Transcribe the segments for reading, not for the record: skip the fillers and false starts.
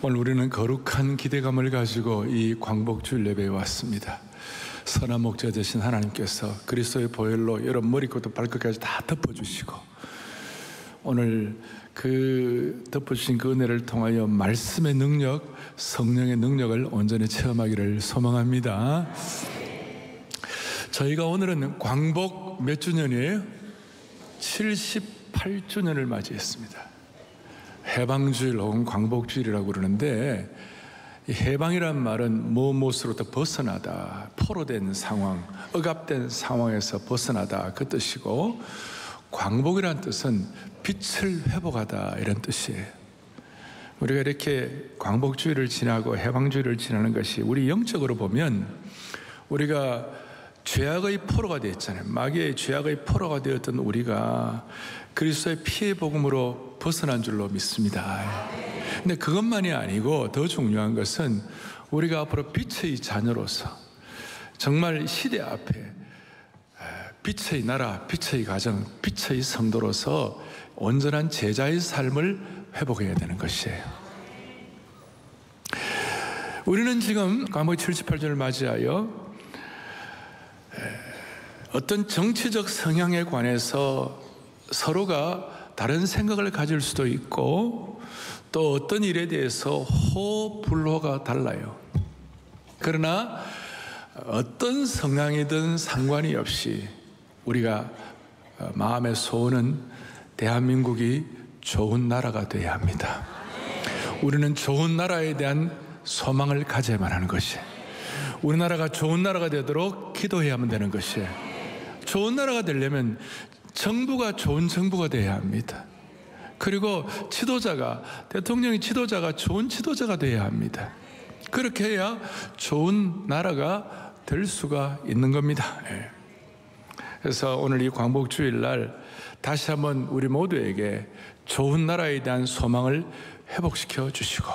오늘 우리는 거룩한 기대감을 가지고 이 광복주일 예배에 왔습니다. 선한 목자 되신 하나님께서 그리스도의 보혈로 여러분 머리부터 발끝까지 다 덮어주시고, 오늘 그 덮어주신 그 은혜를 통하여 말씀의 능력, 성령의 능력을 온전히 체험하기를 소망합니다. 저희가 오늘은 광복 몇 주년이에요? 78주년을 맞이했습니다. 해방주일 혹은 광복주일이라고 그러는데, 이 해방이란 말은 무엇으로부터 벗어나다, 포로된 상황, 억압된 상황에서 벗어나다 그 뜻이고, 광복이란 뜻은 빛을 회복하다 이런 뜻이에요. 우리가 이렇게 광복주일을 지나고 해방주일을 지나는 것이 우리 영적으로 보면, 우리가 죄악의 포로가 되었잖아요. 마귀의 죄악의 포로가 되었던 우리가 그리스도의 피의 복음으로 벗어난 줄로 믿습니다. 근데 그것만이 아니고 더 중요한 것은 우리가 앞으로 빛의 자녀로서 정말 시대 앞에 빛의 나라, 빛의 가정, 빛의 성도로서 온전한 제자의 삶을 회복해야 되는 것이에요. 우리는 지금 광복 78주년을 맞이하여 어떤 정치적 성향에 관해서 서로가 다른 생각을 가질 수도 있고, 또 어떤 일에 대해서 호불호가 달라요. 그러나 어떤 성향이든 상관이 없이 우리가 마음의 소원은 대한민국이 좋은 나라가 되어야 합니다. 우리는 좋은 나라에 대한 소망을 가져야만 하는 것이에요. 우리나라가 좋은 나라가 되도록 기도해야만 되는 것이에요. 좋은 나라가 되려면 정부가 좋은 정부가 되어야 합니다. 그리고 지도자가, 대통령의 지도자가 좋은 지도자가 되어야 합니다. 그렇게 해야 좋은 나라가 될 수가 있는 겁니다. 그래서 오늘 이 광복주일날 다시 한번 우리 모두에게 좋은 나라에 대한 소망을 회복시켜 주시고,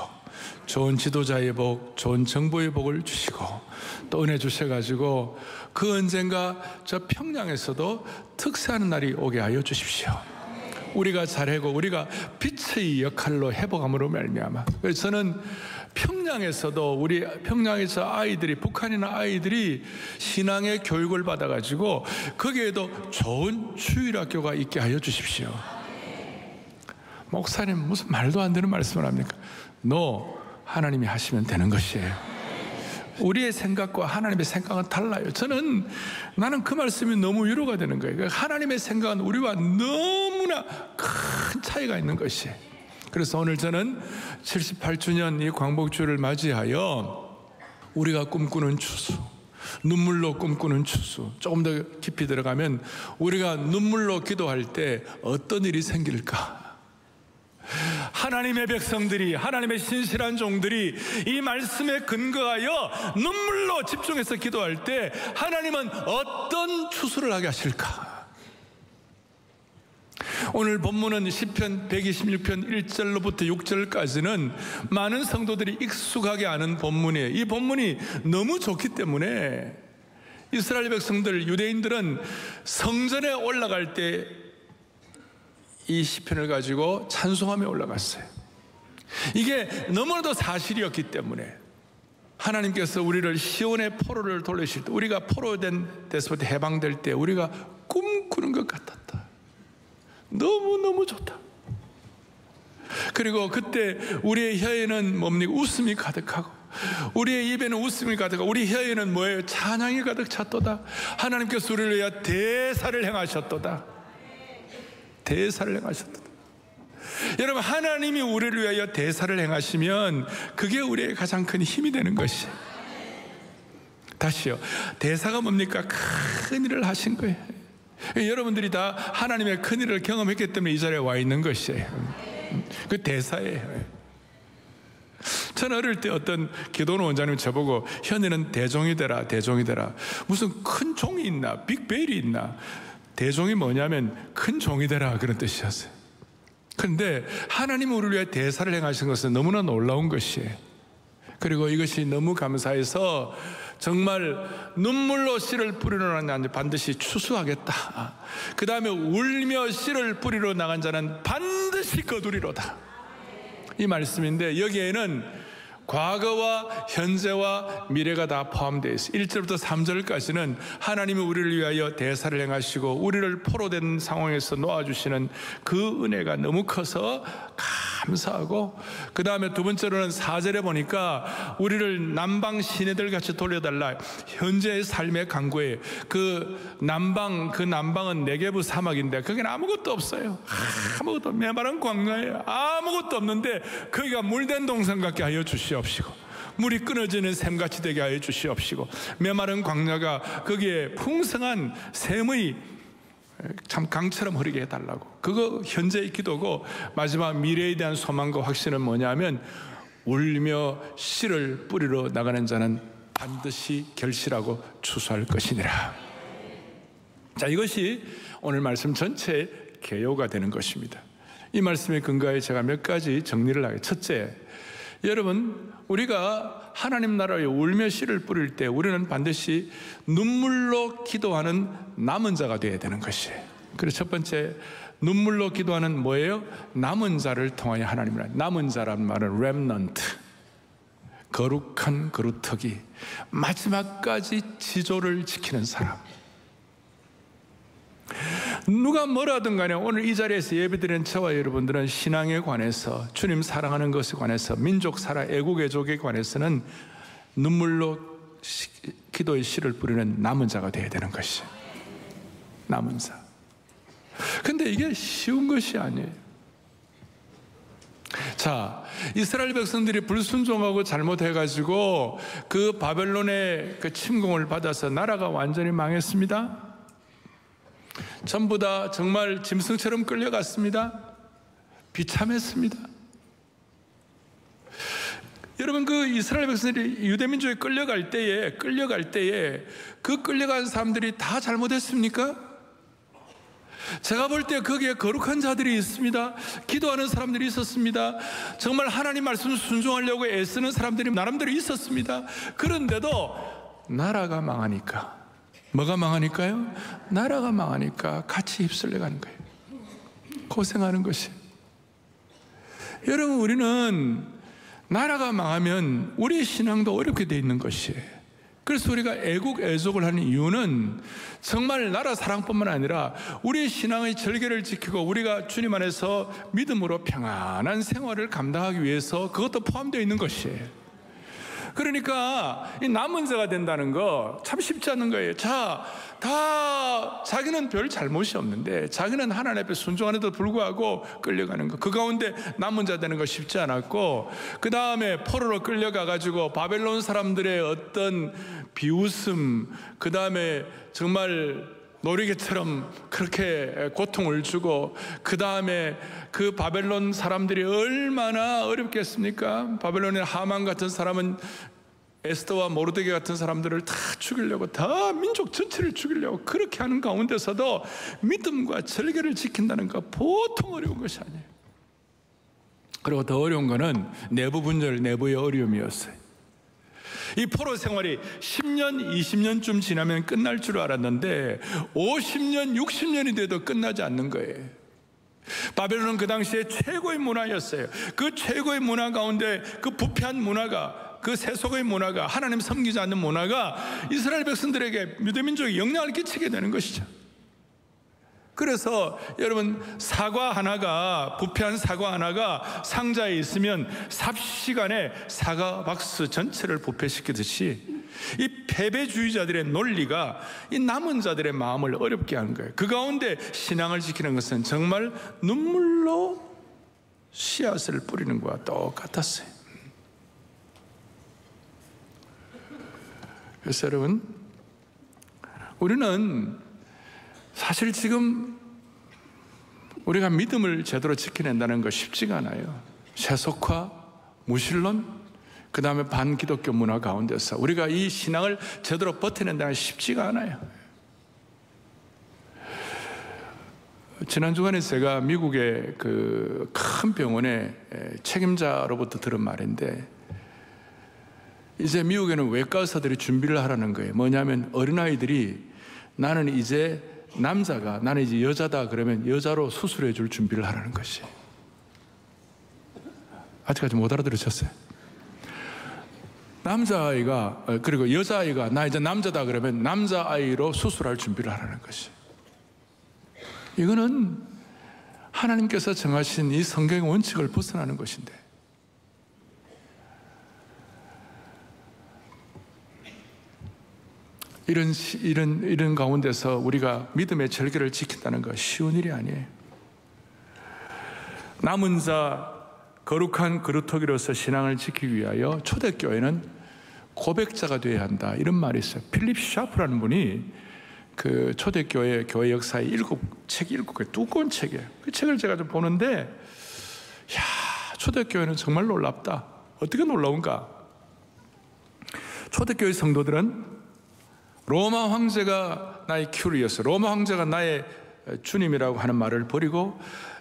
좋은 지도자의 복, 좋은 정부의 복을 주시고, 또 은혜 주셔가지고 그 언젠가 저 평양에서도 특세하는 날이 오게 하여 주십시오. 우리가 잘하고 우리가 빛의 역할로 회복함으로 말미암아. 그래서 저는 평양에서도, 우리 평양에서 아이들이, 북한이나 아이들이 신앙의 교육을 받아가지고 거기에도 좋은 주일학교가 있게 하여 주십시오. 목사님 무슨 말도 안 되는 말씀을 합니까? 하나님이 하시면 되는 것이에요. 우리의 생각과 하나님의 생각은 달라요. 나는 그 말씀이 너무 위로가 되는 거예요. 하나님의 생각은 우리와 너무나 큰 차이가 있는 것이에요. 그래서 오늘 저는 78주년 이 광복주를 맞이하여 우리가 꿈꾸는 추수, 눈물로 꿈꾸는 추수, 조금 더 깊이 들어가면 우리가 눈물로 기도할 때 어떤 일이 생길까? 하나님의 백성들이, 하나님의 신실한 종들이 이 말씀에 근거하여 눈물로 집중해서 기도할 때 하나님은 어떤 추수를 하게 하실까? 오늘 본문은 시편 126편 1절로부터 6절까지는 많은 성도들이 익숙하게 아는 본문이에요. 이 본문이 너무 좋기 때문에 이스라엘 백성들, 유대인들은 성전에 올라갈 때 이 시편을 가지고 찬송하며 올라갔어요. 이게 너무나도 사실이었기 때문에 하나님께서 우리를 시온의 포로를 돌리실 때, 우리가 포로된 데서부터 해방될 때 우리가 꿈꾸는 것 같았다. 너무너무 좋다. 그리고 그때 우리의 혀에는 뭡니까? 웃음이 가득하고, 우리의 입에는 웃음이 가득하고, 우리 혀에는 뭐예요? 찬양이 가득 찼도다. 하나님께서 우리를 위하여 대사를 행하셨도다. 대사를 행하셨다. 여러분, 하나님이 우리를 위하여 대사를 행하시면 그게 우리의 가장 큰 힘이 되는 것이에요. 다시요, 대사가 뭡니까? 큰 일을 하신 거예요. 여러분들이 다 하나님의 큰 일을 경험했기 때문에 이 자리에 와 있는 것이에요. 그 대사예요. 저는 어릴 때 어떤 기도원 원장님 저보고 현이는 대종이 되라, 대종이 되라. 무슨 큰 종이 있나? 빅벨이 있나? 대종이 뭐냐면 큰 종이 되라, 그런 뜻이었어요. 그런데 하나님이 우리를 위해 대사를 행하신 것은 너무나 놀라운 것이에요. 그리고 이것이 너무 감사해서 정말 눈물로 씨를 뿌리러 나간 자는 반드시 추수하겠다. 그 다음에 울며 씨를 뿌리러 나간 자는 반드시 거두리로다. 이 말씀인데 여기에는 과거와 현재와 미래가 다 포함되어 있어요. 1절부터 3절까지는 하나님이 우리를 위하여 대사를 행하시고 우리를 포로된 상황에서 놓아주시는 그 은혜가 너무 커서 감사하고, 그 다음에 두 번째로는 4절에 보니까 우리를 남방 시내들 같이 돌려달라. 현재의 삶의 강구에 그 남방은 네게브 사막인데 거기는 아무것도 없어요. 아무것도, 메마른 광야에 아무것도 없는데 거기가 물된 동산 같게 하여 주시옵시고, 물이 끊어지는 샘같이 되게 하여 주시옵시고, 메마른 광야가 거기에 풍성한 샘의 참 강처럼 흐르게 해달라고. 그거 현재의 기도고, 마지막 미래에 대한 소망과 확신은 뭐냐면 울며 씨를 뿌리러 나가는 자는 반드시 결실하고 추수할 것이니라. 자, 이것이 오늘 말씀 전체의 개요가 되는 것입니다. 이 말씀에 근거하여 제가 몇 가지 정리를 하겠습니다. 첫째, 여러분, 우리가 하나님 나라에 울며 씨를 뿌릴 때 우리는 반드시 눈물로 기도하는 남은 자가 되어야 되는 것이에요. 그래서 첫 번째, 눈물로 기도하는 뭐예요? 남은 자를 통하여 하나님을, 남은 자란 말은 remnant, 거룩한 그루터기, 마지막까지 지조를 지키는 사람. 누가 뭐라든 간에 오늘 이 자리에서 예배드리는 저와 여러분들은 신앙에 관해서, 주님 사랑하는 것에 관해서, 민족 사랑, 애국 애족에 관해서는 눈물로 기도의 씨를 뿌리는 남은 자가 되어야 되는 것이에요. 남은 자. 근데 이게 쉬운 것이 아니에요. 자, 이스라엘 백성들이 불순종하고 잘못해가지고 그 바벨론의 그 침공을 받아서 나라가 완전히 망했습니다. 전부 다 정말 짐승처럼 끌려갔습니다. 비참했습니다. 여러분, 그 이스라엘 백성들이 유대민족에 끌려갈 때에 그 끌려간 사람들이 다 잘못했습니까? 제가 볼 때 거기에 거룩한 자들이 있습니다. 기도하는 사람들이 있었습니다. 정말 하나님 말씀을 순종하려고 애쓰는 사람들이 나름대로 있었습니다. 그런데도 나라가 망하니까, 뭐가 망하니까요? 나라가 망하니까 같이 휩쓸려 가는 거예요. 고생하는 것이. 여러분, 우리는 나라가 망하면 우리의 신앙도 어렵게 돼 있는 것이에요. 그래서 우리가 애국 애족을 하는 이유는 정말 나라 사랑뿐만 아니라 우리의 신앙의 절개를 지키고 우리가 주님 안에서 믿음으로 평안한 생활을 감당하기 위해서 그것도 포함되어 있는 것이에요. 그러니까 이 남은 자가 된다는 거 참 쉽지 않은 거예요. 자, 다 자기는 별 잘못이 없는데 자기는 하나님 앞에 순종하는데도 불구하고 끌려가는 거, 그 가운데 남은 자 되는 거 쉽지 않았고, 그 다음에 포로로 끌려가가지고 바벨론 사람들의 어떤 비웃음, 그 다음에 정말 놀이개처럼 그렇게 고통을 주고, 그 다음에 그 바벨론 사람들이 얼마나 어렵겠습니까? 바벨론의 하만 같은 사람은 에스더와 모르드게 같은 사람들을 다 죽이려고, 다 민족 전체를 죽이려고 그렇게 하는 가운데서도 믿음과 절개를 지킨다는 거 보통 어려운 것이 아니에요. 그리고 더 어려운 거는 내부 분열, 내부의 어려움이었어요. 이 포로 생활이 10년, 20년쯤 지나면 끝날 줄 알았는데 50년, 60년이 돼도 끝나지 않는 거예요. 바벨론은 그 당시에 최고의 문화였어요. 그 최고의 문화 가운데 그 부패한 문화가, 그 세속의 문화가, 하나님 섬기지 않는 문화가 이스라엘 백성들에게, 유대민족에 영향을 끼치게 되는 것이죠. 그래서 여러분, 사과 하나가, 부패한 사과 하나가 상자에 있으면 삽시간에 사과 박스 전체를 부패시키듯이 이 패배주의자들의 논리가 이 남은 자들의 마음을 어렵게 하는 거예요. 그 가운데 신앙을 지키는 것은 정말 눈물로 씨앗을 뿌리는 것과 똑같았어요. 그래서 여러분, 우리는 사실 지금 우리가 믿음을 제대로 지켜낸다는 거 쉽지가 않아요. 세속화, 무신론, 그 다음에 반기독교 문화 가운데서 우리가 이 신앙을 제대로 버텨낸다는 게 쉽지가 않아요. 지난 주간에 제가 미국의 그 큰 병원의 책임자로부터 들은 말인데, 이제 미국에는 외과 의사들이 준비를 하라는 거예요. 뭐냐면 어린아이들이 나는 이제 남자가, 나는 이제 여자다 그러면 여자로 수술해 줄 준비를 하라는 것이에요. 아직까지 못 알아들으셨어요? 남자아이가, 그리고 여자아이가 나 이제 남자다 그러면 남자아이로 수술할 준비를 하라는 것이. 이거는 하나님께서 정하신 이 성경의 원칙을 벗어나는 것인데, 이런 가운데서 우리가 믿음의 절개를 지킨다는 거 쉬운 일이 아니에요. 남은 자 거룩한 그루터기로서 신앙을 지키기 위하여 초대교회는 고백자가 되어야 한다, 이런 말이 있어요. 필립 샤프라는 분이 그 초대교회 교회 역사의 7개 두꺼운 책이에요. 그 책을 제가 좀 보는데, 야, 초대교회는 정말 놀랍다. 어떻게 놀라운가? 초대교회 성도들은 로마 황제가 나의 큐리어스, 로마 황제가 나의 주님이라고 하는 말을 버리고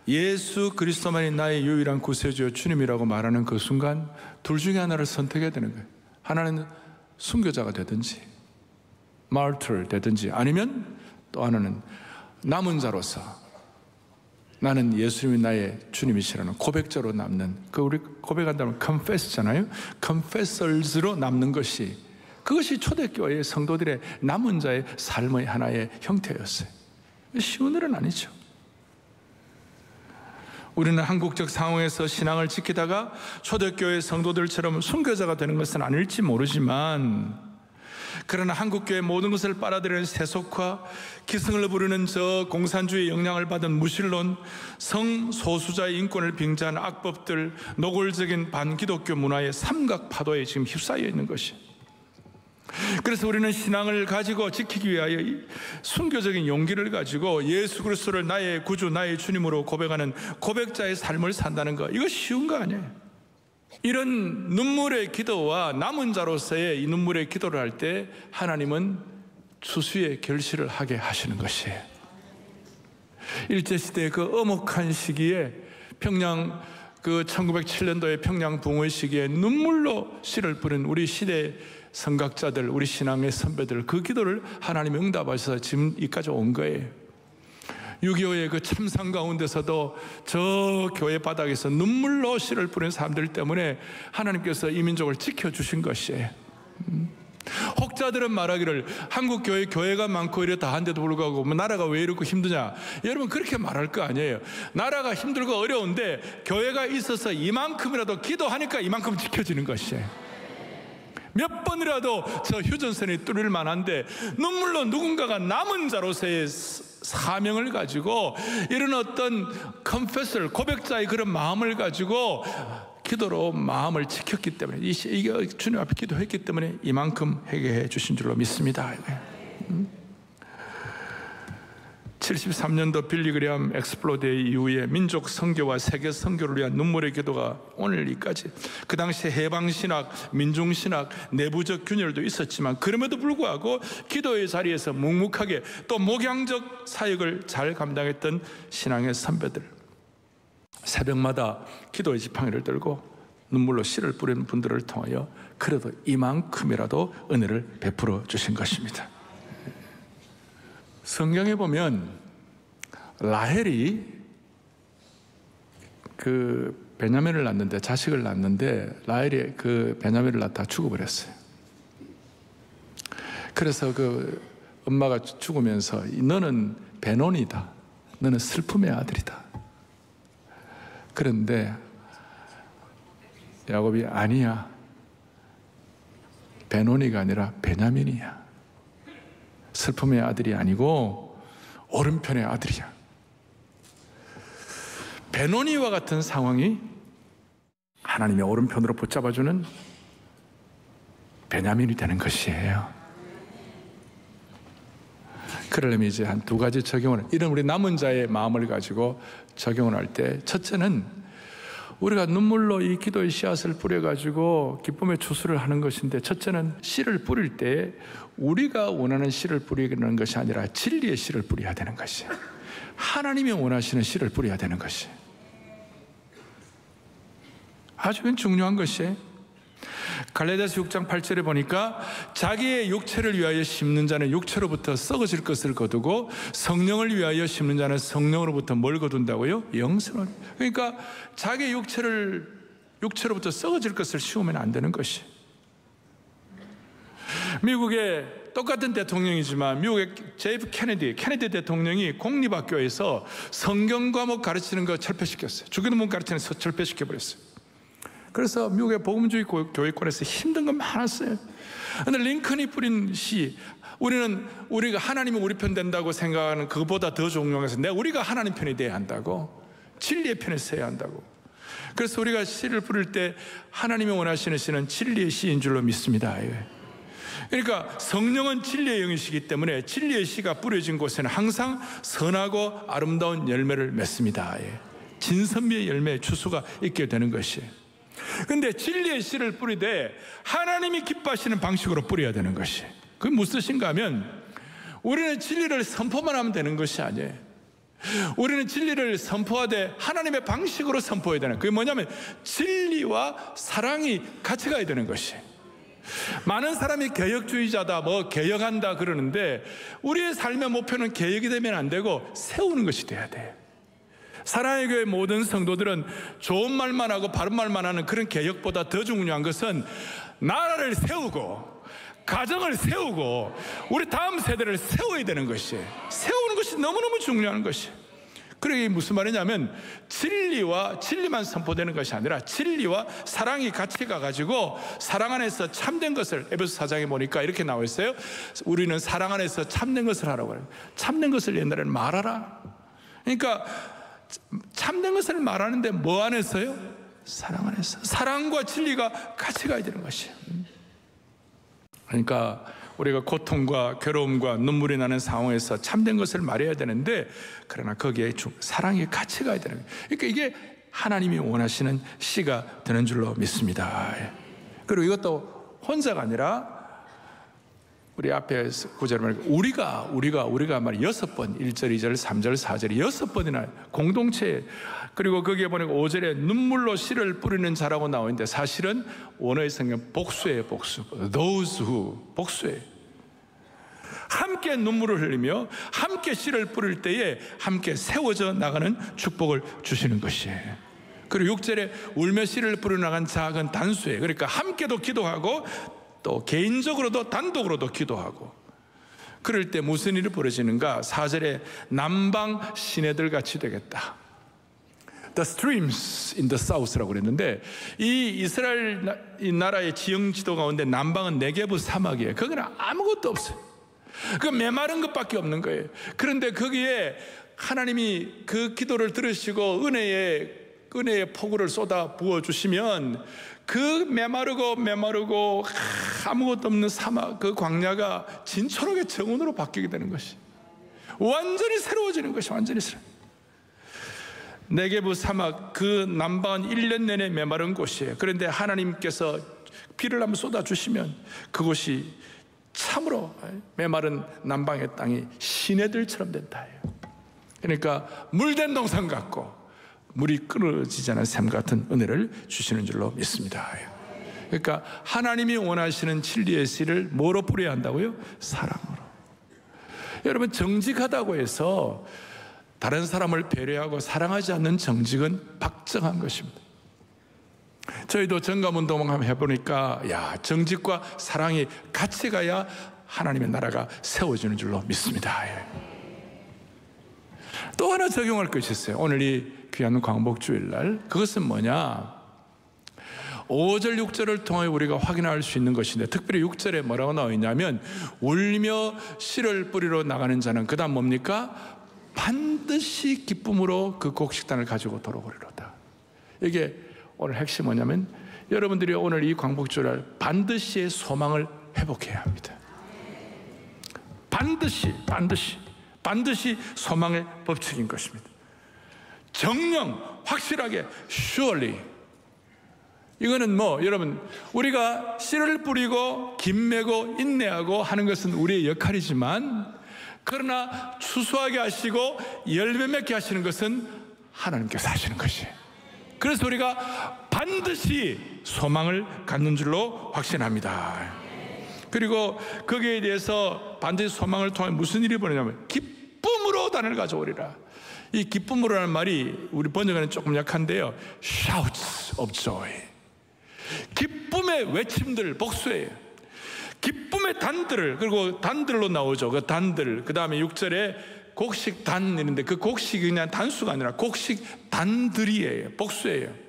예수 그리스도만이 나의 유일한 구세주여 주님이라고 말하는 그 순간 둘 중에 하나를 선택해야 되는 거예요. 하나는 순교자가 되든지 마르틀 되든지, 아니면 또 하나는 남은 자로서 나는 예수님이 나의 주님이시라는 고백자로 남는, 그 우리 고백한다면 confess잖아요. confessors로 남는 것이, 그것이 초대교회의 성도들의 남은 자의 삶의 하나의 형태였어요. 쉬운 일은 아니죠. 우리는 한국적 상황에서 신앙을 지키다가 초대교회 성도들처럼 순교자가 되는 것은 아닐지 모르지만, 그러나 한국교회 모든 것을 빨아들이는 세속화, 기승을 부르는 저 공산주의 영향을 받은 무신론, 성소수자의 인권을 빙자한 악법들, 노골적인 반기독교 문화의 삼각파도에 지금 휩싸여 있는 것이. 그래서 우리는 신앙을 가지고 지키기 위하여 순교적인 용기를 가지고 예수 그리스도를 나의 구주, 나의 주님으로 고백하는 고백자의 삶을 산다는 것, 이거 쉬운 거 아니에요. 이런 눈물의 기도와 남은 자로서의 이 눈물의 기도를 할 때 하나님은 추수의 결실을 하게 하시는 것이에요. 일제시대의 그 엄혹한 시기에 평양, 그 1907년도의 평양 붕의 시기에 눈물로 씨를 뿌린 우리 시대 선각자들, 우리 신앙의 선배들, 그 기도를 하나님이 응답하셔서 지금 이까지 온 거예요. 6.25의 그 참상 가운데서도 저 교회 바닥에서 눈물로 씨를 뿌린 사람들 때문에 하나님께서 이 민족을 지켜주신 것이에요. 혹자들은 말하기를 한국 교회가 많고 이래 다 한데도 불구하고 나라가 왜 이렇게 힘드냐, 여러분 그렇게 말할 거 아니에요. 나라가 힘들고 어려운데 교회가 있어서 이만큼이라도 기도하니까 이만큼 지켜지는 것이에요. 몇 번이라도 저 휴전선이 뚫릴 만한데 눈물로 누군가가 남은 자로서의 사명을 가지고 이런 어떤 confessor, 고백자의 그런 마음을 가지고 기도로 마음을 지켰기 때문에, 이게 주님 앞에 기도했기 때문에 이만큼 회개해 주신 줄로 믿습니다. 73년도 빌리그레암 엑스플로데이 이후에 민족 선교와 세계 선교를 위한 눈물의 기도가 오늘 이까지, 그 당시에 해방신학, 민중신학, 내부적 균열도 있었지만 그럼에도 불구하고 기도의 자리에서 묵묵하게 또 목양적 사역을 잘 감당했던 신앙의 선배들, 새벽마다 기도의 지팡이를 들고 눈물로 씨를 뿌리는 분들을 통하여 그래도 이만큼이라도 은혜를 베풀어 주신 것입니다. 성경에 보면 라헬이 그 베냐민을 낳는데, 자식을 낳는데 라헬이 그 베냐민을 낳다 죽어버렸어요. 그래서 그 엄마가 죽으면서 너는 베논이다, 너는 슬픔의 아들이다. 그런데 야곱이 아니야, 베논이가 아니라 베냐민이야, 슬픔의 아들이 아니고 오른편의 아들이야. 베노니와 같은 상황이 하나님의 오른편으로 붙잡아주는 베냐민이 되는 것이에요. 그러려면 이제 한 두 가지 적용을, 이런 우리 남은 자의 마음을 가지고 적용을 할 때, 첫째는 우리가 눈물로 이 기도의 씨앗을 뿌려가지고 기쁨의 추수를 하는 것인데, 첫째는 씨를 뿌릴 때 우리가 원하는 씨를 뿌리는 것이 아니라 진리의 씨를 뿌려야 되는 것이, 하나님이 원하시는 씨를 뿌려야 되는 것이 아주 중요한 것이에요. 갈라디아서 6장 8절에 보니까 자기의 육체를 위하여 심는 자는 육체로부터 썩어질 것을 거두고 성령을 위하여 심는 자는 성령으로부터 뭘 거둔다고요? 영생을. 그러니까 자기의 육체로부터 썩어질 것을 씌우면 안 되는 것이. 미국의 똑같은 대통령이지만 미국의 JF 케네디 대통령이 공립학교에서 성경 과목 가르치는 거 철폐시켰어요. 죽이는 문 가르치는 거 철폐시켜버렸어요. 그래서 미국의 복음주의 교육권에서 힘든 건 많았어요. 그런데 링컨이 뿌린 시, 우리가 하나님이 우리 편 된다고 생각하는 그것보다 더 중요해서 우리가 하나님 편이 돼야 한다고, 진리의 편에 서야 한다고. 그래서 우리가 시를 부를 때 하나님이 원하시는 시는 진리의 시인 줄로 믿습니다. 그러니까 성령은 진리의 영이시기 때문에 진리의 시가 뿌려진 곳에는 항상 선하고 아름다운 열매를 맺습니다. 진선미의 열매의 추수가 있게 되는 것이에요. 그런데 진리의 씨를 뿌리되 하나님이 기뻐하시는 방식으로 뿌려야 되는 것이에요. 그게 무슨 뜻인가 하면 우리는 진리를 선포만 하면 되는 것이 아니에요. 우리는 진리를 선포하되 하나님의 방식으로 선포해야 되는, 그게 뭐냐면 진리와 사랑이 같이 가야 되는 것이에요. 많은 사람이 개혁주의자다, 개혁한다 그러는데 우리의 삶의 목표는 개혁이 되면 안 되고 세우는 것이 돼야 돼요. 사랑의 교회 모든 성도들은 좋은 말만 하고 바른 말만 하는 그런 개혁보다 더 중요한 것은 나라를 세우고 가정을 세우고 우리 다음 세대를 세워야 되는 것이에요. 세우는 것이 너무너무 중요한 것이에요. 그러게 무슨 말이냐면 진리만 선포되는 것이 아니라 진리와 사랑이 같이 가가지고 사랑 안에서 참된 것을, 에베소 4장에 보니까 이렇게 나와 있어요. 우리는 사랑 안에서 참된 것을 하라고 해요. 참된 것을 옛날에는 말하라. 그러니까 참된 것을 말하는데 뭐 안에서요? 사랑 안에서. 사랑과 진리가 같이 가야 되는 것이에요. 그러니까 우리가 고통과 괴로움과 눈물이 나는 상황에서 참된 것을 말해야 되는데, 그러나 거기에 사랑이 같이 가야 되는 거예요. 그러니까 이게 하나님이 원하시는 시가 되는 줄로 믿습니다. 그리고 이것도 혼자가 아니라 우리 앞에 구절을 말하면 우리가 말 6번 1절, 2절, 3절, 4절이 6번이나 공동체, 그리고 거기에 보니까 5절에 눈물로 씨를 뿌리는 자라고 나오는데 사실은 원어의 성경 복수예요. 복수. Those who, 복수예요. 함께 눈물을 흘리며 함께 씨를 뿌릴 때에 함께 세워져 나가는 축복을 주시는 것이에요. 그리고 6절에 울며 씨를 뿌려나간 작은 단수예요. 그러니까 함께도 기도하고 또 개인적으로도 단독으로도 기도하고, 그럴 때 무슨 일이 벌어지는가? 4절에 남방 시내들 같이 되겠다. The streams in the south라고 그랬는데, 이 이스라엘 이 나라의 지형 지도 가운데 남방은 네게브 사막이에요. 거기는 아무것도 없어요. 그 메마른 것밖에 없는 거예요. 그런데 거기에 하나님이 그 기도를 들으시고 은혜의 폭우를 쏟아 부어주시면 그 메마르고 아무것도 없는 사막, 그 광야가 진초록의 정원으로 바뀌게 되는 것이, 완전히 새로워지는 것이, 완전히 새로워. 네게브 사막, 그 남방은 1년 내내 메마른 곳이에요. 그런데 하나님께서 비를 한번 쏟아주시면 그곳이 참으로 메마른 남방의 땅이 시내들처럼 된다. 그러니까 물된 동산 같고 물이 끊어지지 않은 샘 같은 은혜를 주시는 줄로 믿습니다. 그러니까 하나님이 원하시는 진리의 씨를 뭐로 뿌려야 한다고요? 사랑으로. 여러분, 정직하다고 해서 다른 사람을 배려하고 사랑하지 않는 정직은 박정한 것입니다. 저희도 정감운동 한번 해보니까 정직과 사랑이 같이 가야 하나님의 나라가 세워지는 줄로 믿습니다. 또 하나 적용할 것이 있어요. 오늘 이 귀한 광복주일날, 그것은 뭐냐? 5절 6절을 통해 우리가 확인할 수 있는 것인데, 특별히 6절에 뭐라고 나와 있냐면 울며 씨를 뿌리러 나가는 자는 그 다음 뭡니까? 반드시 기쁨으로 그 곡식단을 가지고 돌아오리로다. 이게 오늘 핵심이 뭐냐면, 여러분들이 오늘 이 광복주일날 반드시의 소망을 회복해야 합니다. 반드시 소망의 법칙인 것입니다. 정령 확실하게 surely. 이거는 여러분, 우리가 씨를 뿌리고 김 매고 인내하고 하는 것은 우리의 역할이지만, 그러나 추수하게 하시고 열매 맺게 하시는 것은 하나님께서 하시는 것이에요. 그래서 우리가 반드시 소망을 갖는 줄로 확신합니다. 그리고 거기에 대해서 반드시 소망을 통해 무슨 일이 벌어지냐면 기쁨으로 단을 가져오리라. 이 기쁨으로라는 말이 우리 번역에는 조금 약한데요, shouts of joy. 기쁨의 외침들 복수예요. 기쁨의 단들을, 그리고 단들로 나오죠. 그 단들. 그 다음에 6절에 곡식 단 이런데 그 곡식이 그냥 단수가 아니라 곡식 단들이에요. 복수예요.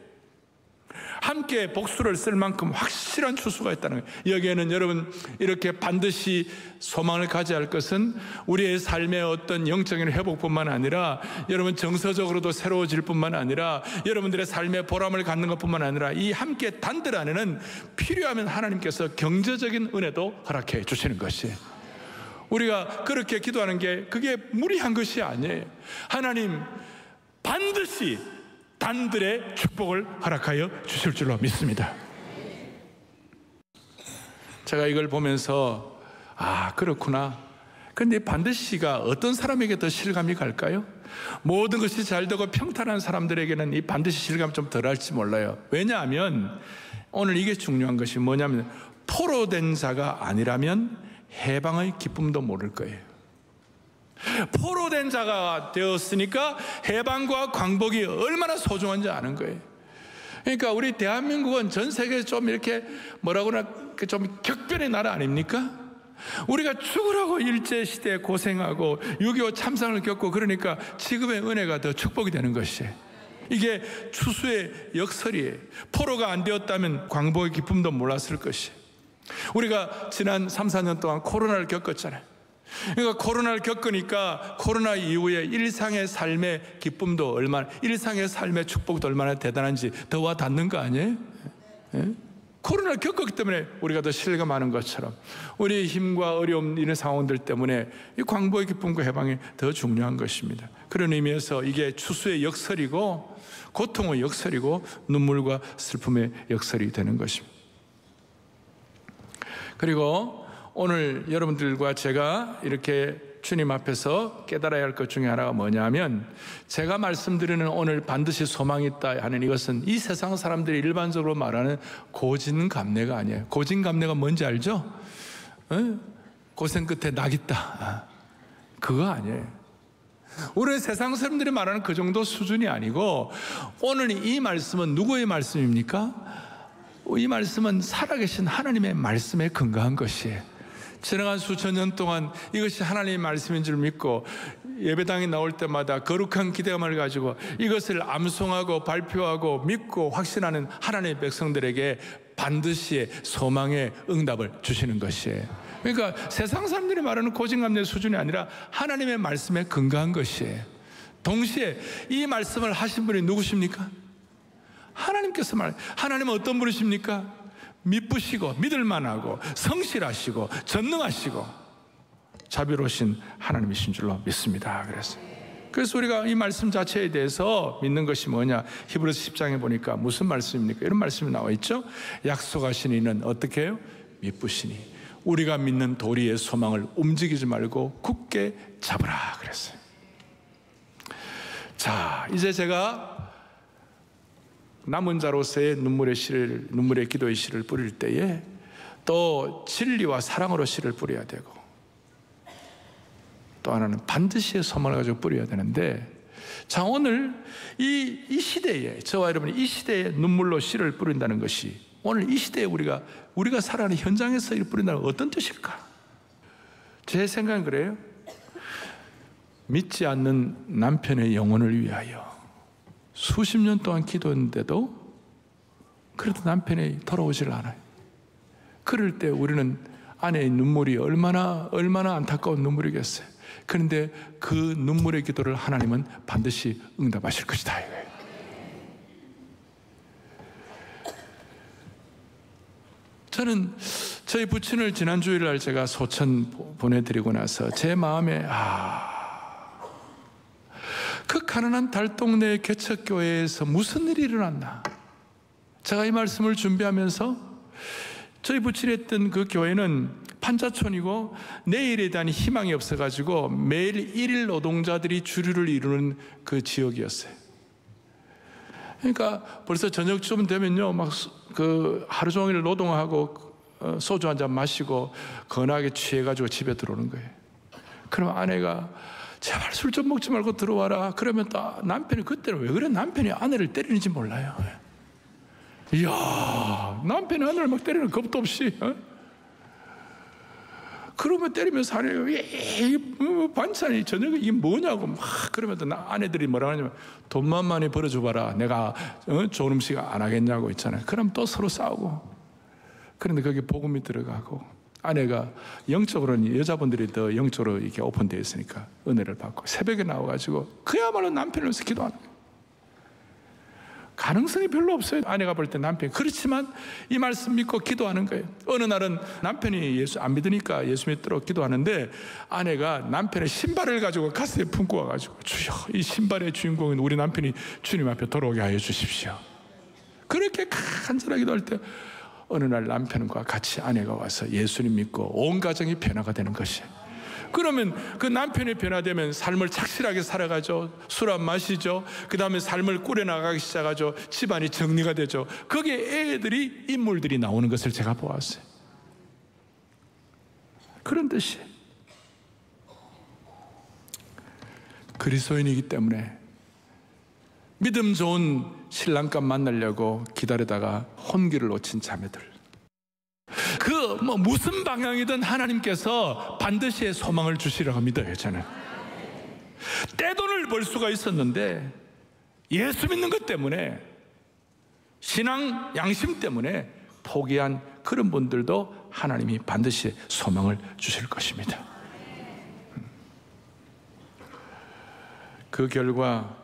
함께 복수를 쓸 만큼 확실한 추수가 있다는 거예요. 여기에는 여러분 이렇게 반드시 소망을 가져야 할 것은 우리의 삶의 어떤 영적인 회복뿐만 아니라 여러분 정서적으로도 새로워질 뿐만 아니라 여러분들의 삶의 보람을 갖는 것뿐만 아니라 이 함께 단들 안에는 필요하면 하나님께서 경제적인 은혜도 허락해 주시는 것이에요. 우리가 그렇게 기도하는 게 그게 무리한 것이 아니에요. 하나님 반드시 단들의 축복을 허락하여 주실 줄로 믿습니다. 제가 이걸 보면서 그렇구나. 그런데 반드시가 어떤 사람에게 더 실감이 갈까요? 모든 것이 잘 되고 평탄한 사람들에게는 이 반드시 실감 좀 덜할지 몰라요. 왜냐하면 오늘 이게 중요한 것이 뭐냐면 포로된 자가 아니라면 해방의 기쁨도 모를 거예요. 포로된 자가 되었으니까 해방과 광복이 얼마나 소중한지 아는 거예요. 그러니까 우리 대한민국은 전 세계에 좀 이렇게 뭐라고나 좀 격변의 나라 아닙니까? 우리가 죽으라고 일제시대에 고생하고 6.25 참상을 겪고 그러니까 지금의 은혜가 더 축복이 되는 것이에요. 이게 추수의 역설이에요. 포로가 안 되었다면 광복의 기쁨도 몰랐을 것이에요. 우리가 지난 3, 4년 동안 코로나를 겪었잖아요. 그러니까 코로나를 겪으니까 코로나 이후에 일상의 삶의 기쁨도 얼마나, 일상의 삶의 축복도 얼마나 대단한지 더 와 닿는 거 아니에요? 예? 코로나를 겪었기 때문에 우리가 더 실감하는 것처럼 우리의 힘과 어려움 이런 상황들 때문에 이 광복의 기쁨과 해방이 더 중요한 것입니다. 그런 의미에서 이게 추수의 역설이고 고통의 역설이고 눈물과 슬픔의 역설이 되는 것입니다. 그리고 오늘 여러분들과 제가 이렇게 주님 앞에서 깨달아야 할 것 중에 하나가 뭐냐면 제가 말씀드리는 오늘 반드시 소망이 있다 하는 이것은 이 세상 사람들이 일반적으로 말하는 고진감래가 아니에요. 고진감래가 뭔지 알죠? 고생 끝에 낙 있다. 그거 아니에요. 우리 세상 사람들이 말하는 그 정도 수준이 아니고 오늘 이 말씀은 누구의 말씀입니까? 이 말씀은 살아계신 하나님의 말씀에 근거한 것이에요. 지나간 수천 년 동안 이것이 하나님의 말씀인 줄 믿고 예배당에 나올 때마다 거룩한 기대감을 가지고 이것을 암송하고 발표하고 믿고 확신하는 하나님의 백성들에게 반드시 소망의 응답을 주시는 것이에요. 그러니까 세상 사람들이 말하는 고진감래 수준이 아니라 하나님의 말씀에 근거한 것이에요. 동시에 이 말씀을 하신 분이 누구십니까? 하나님께서 하나님은 어떤 분이십니까? 미쁘시고 믿을만하고 성실하시고 전능하시고 자비로우신 하나님이신 줄로 믿습니다. 그래서 우리가 이 말씀 자체에 대해서 믿는 것이 뭐냐? 히브리서 10장에 보니까 무슨 말씀입니까? 이런 말씀이 나와 있죠. 약속하신 이는 어떻게 해요? 미쁘시니 우리가 믿는 도리의 소망을 움직이지 말고 굳게 잡으라 그랬어요. 자, 이제 제가 남은 자로서의 눈물의 기도의 씨를 뿌릴 때에 또 진리와 사랑으로 씨를 뿌려야 되고 또 하나는 반드시 소망을 가지고 뿌려야 되는데 자, 오늘 이 시대에 저와 여러분이 이 시대에 눈물로 씨를 뿌린다는 것이 오늘 이 시대에 우리가 살아가는 현장에서 이를 뿌린다는 건 어떤 뜻일까? 제 생각은 그래요. 믿지 않는 남편의 영혼을 위하여 수십 년 동안 기도했는데도 그래도 남편이 돌아오질 않아요. 그럴 때 우리는 아내의 눈물이 얼마나 안타까운 눈물이겠어요. 그런데 그 눈물의 기도를 하나님은 반드시 응답하실 것이다 이거예요. 저는 저희 부친을 지난 주일날 제가 소천 보내드리고 나서 제 마음에 그 가난한 달동네 개척교회에서 무슨 일이 일어났나? 제가 이 말씀을 준비하면서 저희 부친이 했던 그 교회는 판자촌이고 내일에 대한 희망이 없어가지고 매일 일일 노동자들이 주류를 이루는 그 지역이었어요. 그러니까 벌써 저녁쯤 되면요, 막 그 하루 종일 노동하고 소주 한잔 마시고 건하게 취해가지고 집에 들어오는 거예요. 그럼 아내가 제발 술 좀 먹지 말고 들어와라. 그러면 또 남편이 그때는 왜 그래? 남편이 아내를 때리는지 몰라요. 이야, 남편이 하늘을 막 때리는 겁도 없이, 그러면 때리면서 아내가 반찬이 저녁에 이게 뭐냐고 막 그러면 아내들이 뭐라 하냐면 돈만 많이 벌어줘봐라, 내가 좋은 음식 안 하겠냐고 있잖아요. 그럼 또 서로 싸우고. 그런데 거기 복음이 들어가고, 아내가 영적으로는 여자분들이 더 영적으로 이렇게 오픈되어 있으니까 은혜를 받고 새벽에 나와가지고 그야말로 남편을 위해서 기도하는 거예요. 가능성이 별로 없어요. 아내가 볼 때 남편이. 그렇지만 이 말씀 믿고 기도하는 거예요. 어느 날은 남편이 예수 안 믿으니까 예수 믿도록 기도하는데, 아내가 남편의 신발을 가지고 가슴에 품고 와가지고, 주여, 이 신발의 주인공인 우리 남편이 주님 앞에 돌아오게 하여 주십시오. 그렇게 간절하게 기도할 때 어느 날 남편과 같이 아내가 와서 예수님 믿고 온 가정이 변화가 되는 것이에요. 그러면 그 남편이 변화되면 삶을 착실하게 살아가죠. 술 안 마시죠. 그 다음에 삶을 꾸려나가기 시작하죠. 집안이 정리가 되죠. 거기에 애들이, 인물들이 나오는 것을 제가 보았어요. 그런 뜻이 그리스도인이기 때문에 믿음 좋은 신랑감 만나려고 기다리다가 혼기를 놓친 자매들, 무슨 방향이든 하나님께서 반드시 소망을 주시라고 믿어요. 저는 떼돈을 벌 수가 있었는데 예수 믿는 것 때문에, 신앙 양심 때문에 포기한 그런 분들도 하나님이 반드시 소망을 주실 것입니다. 그 결과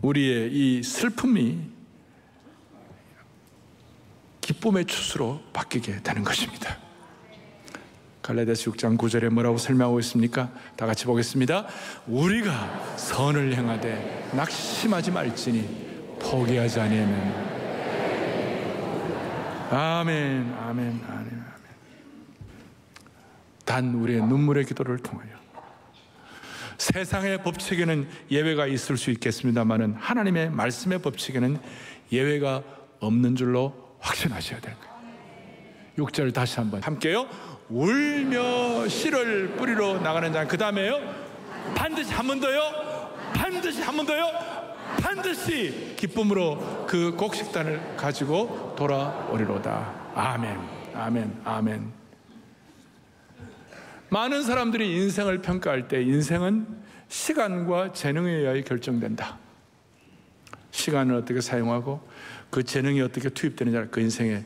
우리의 이 슬픔이 기쁨의 추수로 바뀌게 되는 것입니다. 갈라디아서 6장 9절에 뭐라고 설명하고 있습니까? 다 같이 보겠습니다. 우리가 선을 행하되 낙심하지 말지니 포기하지 아니하면. 아멘, 아멘, 아멘. 단 우리의 눈물의 기도를 통하여, 세상의 법칙에는 예외가 있을 수 있겠습니다만은 하나님의 말씀의 법칙에는 예외가 없는 줄로 확신하셔야 될 거예요. 6절 다시 한번 함께요. 울며 씨를 뿌리러 나가는 자, 그 다음에요, 반드시 한 번 더요, 반드시 한 번 더요, 반드시 기쁨으로 그 곡식단을 가지고 돌아오리로다. 아멘, 아멘, 아멘. 많은 사람들이 인생을 평가할 때 인생은 시간과 재능에 의하여 결정된다. 시간을 어떻게 사용하고 그 재능이 어떻게 투입되느냐, 그 인생의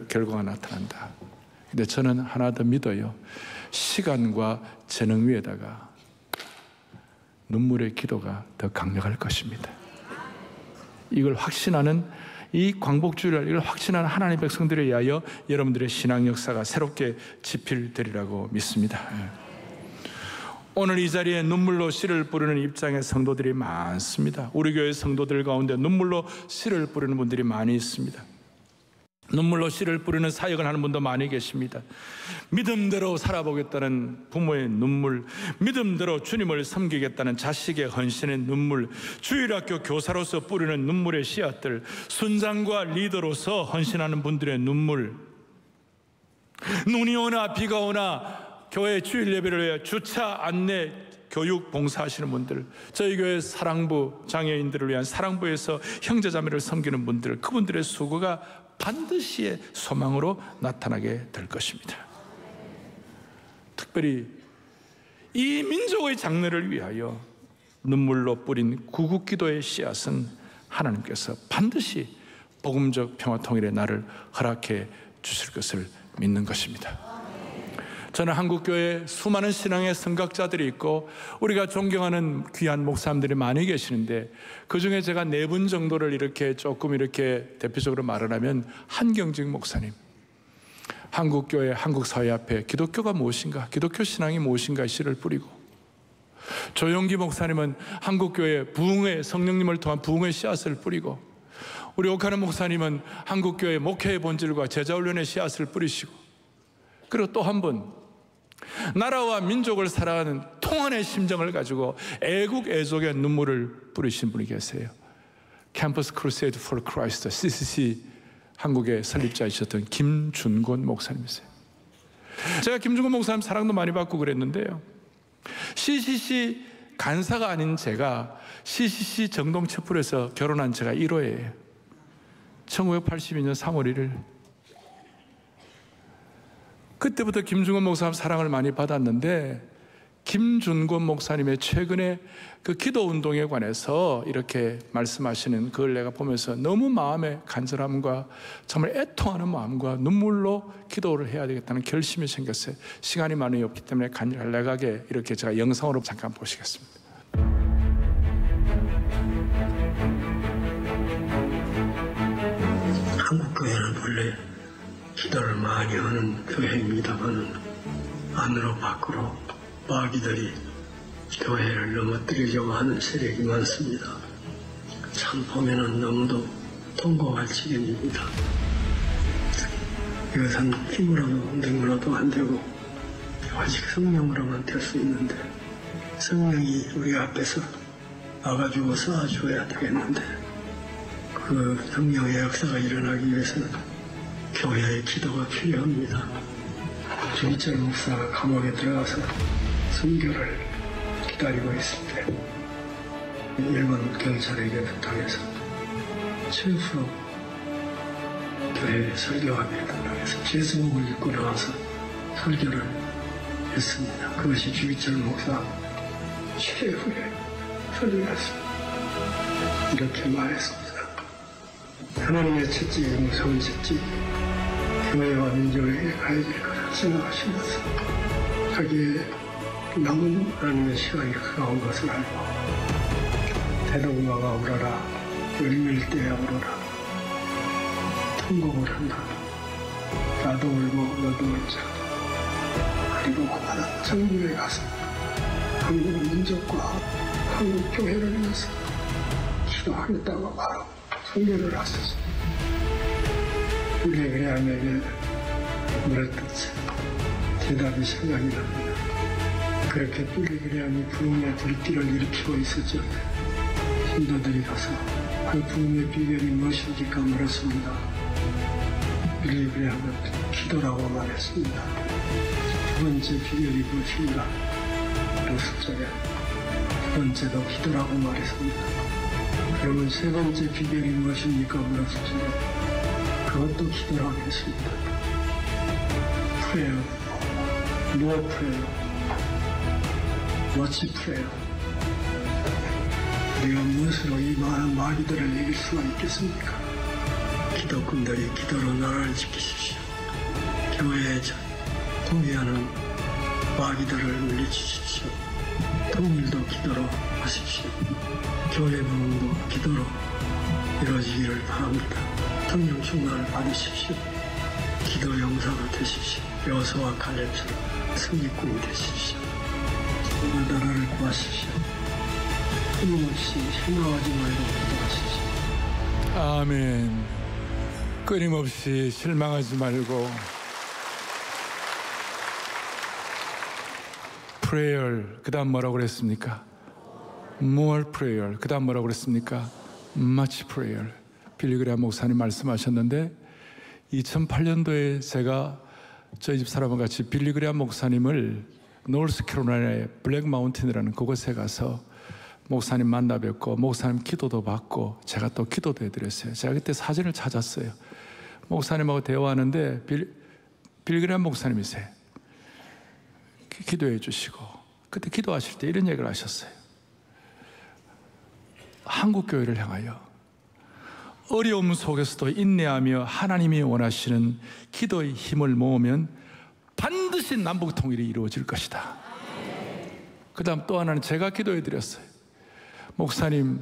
결과가 나타난다. 근데 저는 하나 더 믿어요. 시간과 재능 위에다가 눈물의 기도가 더 강력할 것입니다. 이걸 확신하는, 이 광복주의를 이걸 확신하는 하나님의 백성들에 의하여 여러분들의 신앙 역사가 새롭게 지필되리라고 믿습니다. 오늘 이 자리에 눈물로 씨를 뿌리는 입장의 성도들이 많습니다. 우리 교회 성도들 가운데 눈물로 씨를 뿌리는 분들이 많이 있습니다. 눈물로 씨를 뿌리는 사역을 하는 분도 많이 계십니다. 믿음대로 살아보겠다는 부모의 눈물, 믿음대로 주님을 섬기겠다는 자식의 헌신의 눈물, 주일학교 교사로서 뿌리는 눈물의 씨앗들, 순장과 리더로서 헌신하는 분들의 눈물, 눈이 오나 비가 오나 교회 주일 예배를 위해 주차 안내 교육 봉사하시는 분들, 저희 교회 사랑부 장애인들을 위한 사랑부에서 형제자매를 섬기는 분들, 그분들의 수고가 반드시 소망으로 나타나게 될 것입니다. 특별히 이 민족의 장래를 위하여 눈물로 뿌린 구국기도의 씨앗은 하나님께서 반드시 복음적 평화통일의 날을 허락해 주실 것을 믿는 것입니다. 저는 한국교회에 수많은 신앙의 선각자들이 있고 우리가 존경하는 귀한 목사님들이 많이 계시는데, 그 중에 제가 4분 정도를 이렇게 조금 이렇게 대표적으로 말을 하면, 한경직 목사님, 한국교회 한국사회 앞에 기독교가 무엇인가, 기독교 신앙이 무엇인가 씨를 뿌리고, 조용기 목사님은 한국교회 부흥의 성령님을 통한 부흥의 씨앗을 뿌리고, 우리 옥하는 목사님은 한국교회 목회의 본질과 제자훈련의 씨앗을 뿌리시고, 그리고 또 한 분, 나라와 민족을 사랑하는 통한의 심정을 가지고 애국 애족의 눈물을 뿌리신 분이 계세요. 캠퍼스 크루세이드 포 크라이스트 CCC 한국의 설립자이셨던 김준곤 목사님이세요. 제가 김준곤 목사님 사랑도 많이 받고 그랬는데요, CCC 간사가 아닌 제가 CCC 정동체풀에서 결혼한 제가 1호예요. 1982년 3월 1일. 그때부터 김준권 목사님 사랑을 많이 받았는데, 김준권 목사님의 최근에 그 기도 운동에 관해서 이렇게 말씀하시는 그걸 내가 보면서 너무 마음의 간절함과 정말 애통하는 마음과 눈물로 기도를 해야 되겠다는 결심이 생겼어요. 시간이 많이 없기 때문에 간략하게 이렇게 제가 영상으로 잠깐 보시겠습니다. 한국 교회는 원래 기도를 많이 하는 교회입니다만 안으로 밖으로 마귀들이 교회를 넘어뜨리려고 하는 세력이 많습니다. 참 보면은 너무도 통곡할 지경입니다. 이것은 힘으로도 능으로도 안 되고 오직 성령으로만 될 수 있는데, 성령이 우리 앞에서 와가지고 쏴줘야 되겠는데, 그 성령의 역사가 일어나기 위해서는 교회의 기도가 필요합니다. 주기철 목사가 감옥에 들어가서 선교를 기다리고 있을 때 일본 경찰에게 부탁해서 최후로 교회에 설교하게 달라고 해서 제수복을 입고 나와서 설교를 했습니다. 그것이 주기철 목사 최후의 설교였습니다. 이렇게 말했습니다. 하나님의 첫째 무서운 첫째 교회와 민족에게 가야 될 것을 생각하시면서 자기의 남은 하나님의 시간이 가까운 것을 알고 대동마가 오라라 열밀 때에 오라라 통곡을 한다. 나도 울고 너도 울자. 그리고 고마운 정부에 가서 한국 민족과 한국 교회를 위해서 기도하겠다고 바로 선교를 하셨습니다. 빌리그레암에게 물었듯이 대답이 생각이 납니다. 그렇게 빌리그레암이 부흥의 불길을 일으키고 있었죠. 신도들이 가서 그 부흥의 비결이 무엇인지가 물었습니다. 빌리그레암은 기도라고 말했습니다. 두 번째 비결이 무엇인가? 로스절에 두 번째도 기도라고 말했습니다. 그러면 세 번째 비결이 무엇입니까? 물었을 때 그것도 기도라고 했습니다. 프레요, 무어 프레요, 워치 프레요. 우리가 무엇으로 이 많은 마귀들을 이길 수가 있겠습니까? 기독군들이 기도로 나라를 지키십시오. 교회에 포위하는 마귀들을 물리치십시오. 통일도 기도로 하십시오. 교회 부흥도 기도로 이루어지기를 바랍니다. 성령 충만을 받으십시오. 기도 용사가 되십시오. 여호수아 갈렙처럼 승리꾼이 되십시오. 정말 나라를 구하십시오. 끊임없이 실망하지 말고 기도하십시오. 아멘. 끊임없이 실망하지 말고 prayer, 그 다음 뭐라고 그랬습니까? more prayer, 그 다음 뭐라고 그랬습니까? much prayer. 빌리그레암 목사님 말씀하셨는데 2008년도에 제가 저희 집 사람과 같이 빌리그레암 목사님을 노스캐롤라이나의 블랙마운틴이라는 그곳에 가서 목사님 만나 뵙고 목사님 기도도 받고 제가 또 기도도 해드렸어요. 제가 그때 사진을 찾았어요. 목사님하고 대화하는데 빌리그레암 목사님이세요. 기도해 주시고 그때 기도하실 때 이런 얘기를 하셨어요. 한국 교회를 향하여 어려움 속에서도 인내하며 하나님이 원하시는 기도의 힘을 모으면 반드시 남북 통일이 이루어질 것이다. 그 다음 또 하나는 제가 기도해 드렸어요. 목사님,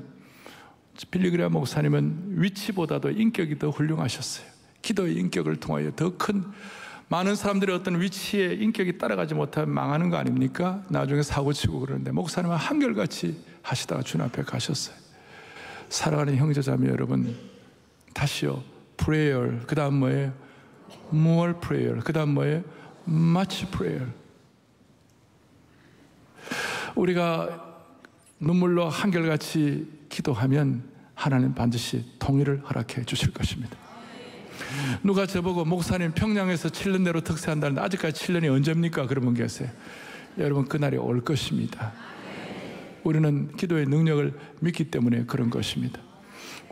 빌리그레암 목사님은 위치보다도 인격이 더 훌륭하셨어요. 기도의 인격을 통하여 더 큰 많은 사람들이 어떤 위치에 인격이 따라가지 못하면 망하는 거 아닙니까? 나중에 사고치고 그러는데 목사님은 한결같이 하시다가 주님 앞에 가셨어요. 사랑하는 형제자매 여러분, 다시요. prayer, 그 다음 뭐예요? more prayer, 그 다음 뭐예요? much prayer. 우리가 눈물로 한결같이 기도하면 하나님 반드시 통일을 허락해 주실 것입니다. 누가 저보고 목사님 평양에서 7년 내로 특세한다는데 아직까지 7년이 언제입니까? 그런 분 계세요. 여러분 그날이 올 것입니다. 우리는 기도의 능력을 믿기 때문에 그런 것입니다.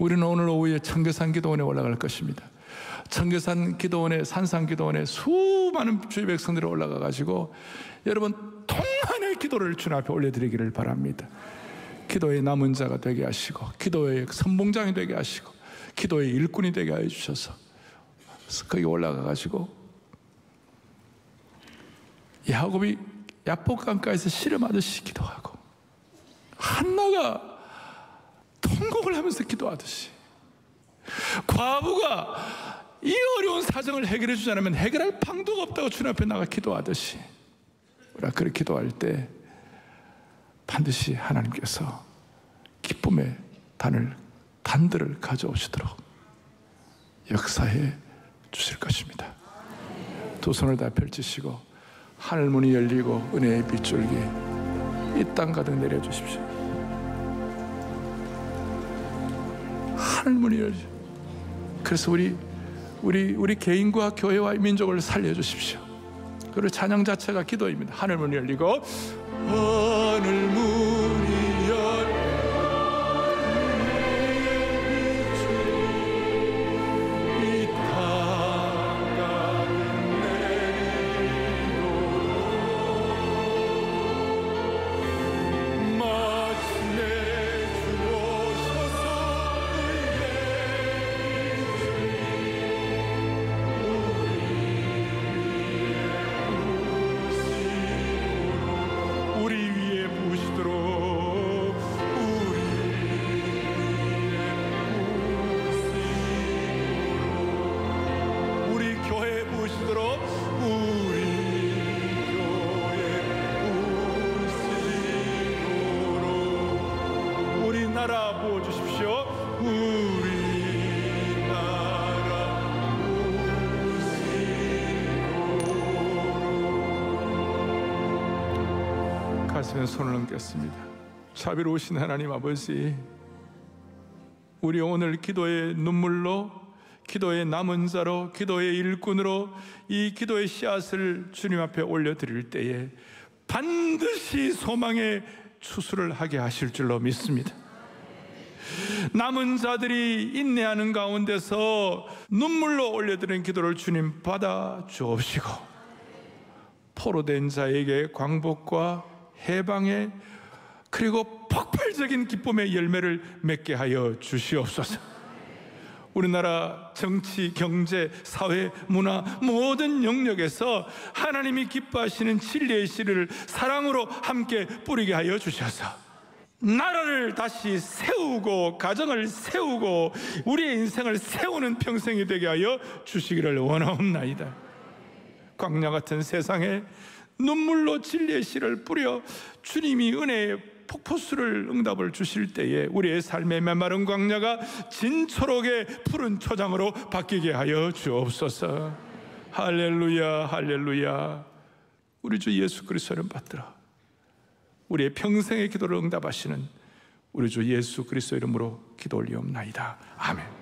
우리는 오늘 오후에 청계산 기도원에 올라갈 것입니다. 청계산 기도원에, 산상 기도원에 수많은 주의 백성들이 올라가 가지고 여러분 통한의 기도를 주님 앞에 올려드리기를 바랍니다. 기도의 남은 자가 되게 하시고, 기도의 선봉장이 되게 하시고, 기도의 일꾼이 되게 하여 주셔서 거기 올라가 가지고 야곱이 야복강가에서 씨름하듯이 기도하고, 한나가 통곡을 하면서 기도하듯이, 과부가 이 어려운 사정을 해결해 주지 않으면 해결할 방도가 없다고 주님 앞에 나가 기도하듯이, 우리가 그렇게 기도할 때 반드시 하나님께서 기쁨의 단들을 가져오시도록 역사해 주실 것입니다. 두 손을 다 펼치시고 하늘문이 열리고 은혜의 빗줄기 이 땅 가득 내려주십시오. 하늘문이 열리죠. 그래서 우리 개인과 교회와 민족을 살려주십시오. 그리고 찬양 자체가 기도입니다. 하늘문이 열리고 하늘문이 가슴에 손을 얹겠습니다. 자비로우신 하나님 아버지, 우리 오늘 기도의 눈물로, 기도의 남은 자로, 기도의 일꾼으로 이 기도의 씨앗을 주님 앞에 올려드릴 때에 반드시 소망의 추수를 하게 하실 줄로 믿습니다. 남은 자들이 인내하는 가운데서 눈물로 올려드린 기도를 주님 받아 주옵시고, 포로된 자에게 광복과 해방의, 그리고 폭발적인 기쁨의 열매를 맺게 하여 주시옵소서. 우리나라 정치, 경제, 사회, 문화 모든 영역에서 하나님이 기뻐하시는 진리의 씨를 사랑으로 함께 뿌리게 하여 주셔서 나라를 다시 세우고 가정을 세우고 우리의 인생을 세우는 평생이 되게 하여 주시기를 원하옵나이다. 광야 같은 세상에 눈물로 진리의 씨를 뿌려 주님이 은혜의 폭포수를 응답을 주실 때에 우리의 삶의 메마른 광야가 진초록의 푸른 초장으로 바뀌게 하여 주옵소서. 할렐루야, 할렐루야. 우리 주 예수 그리스도를 받들어 우리의 평생의 기도를 응답하시는 우리 주 예수 그리스도 이름으로 기도 올리옵나이다. 아멘.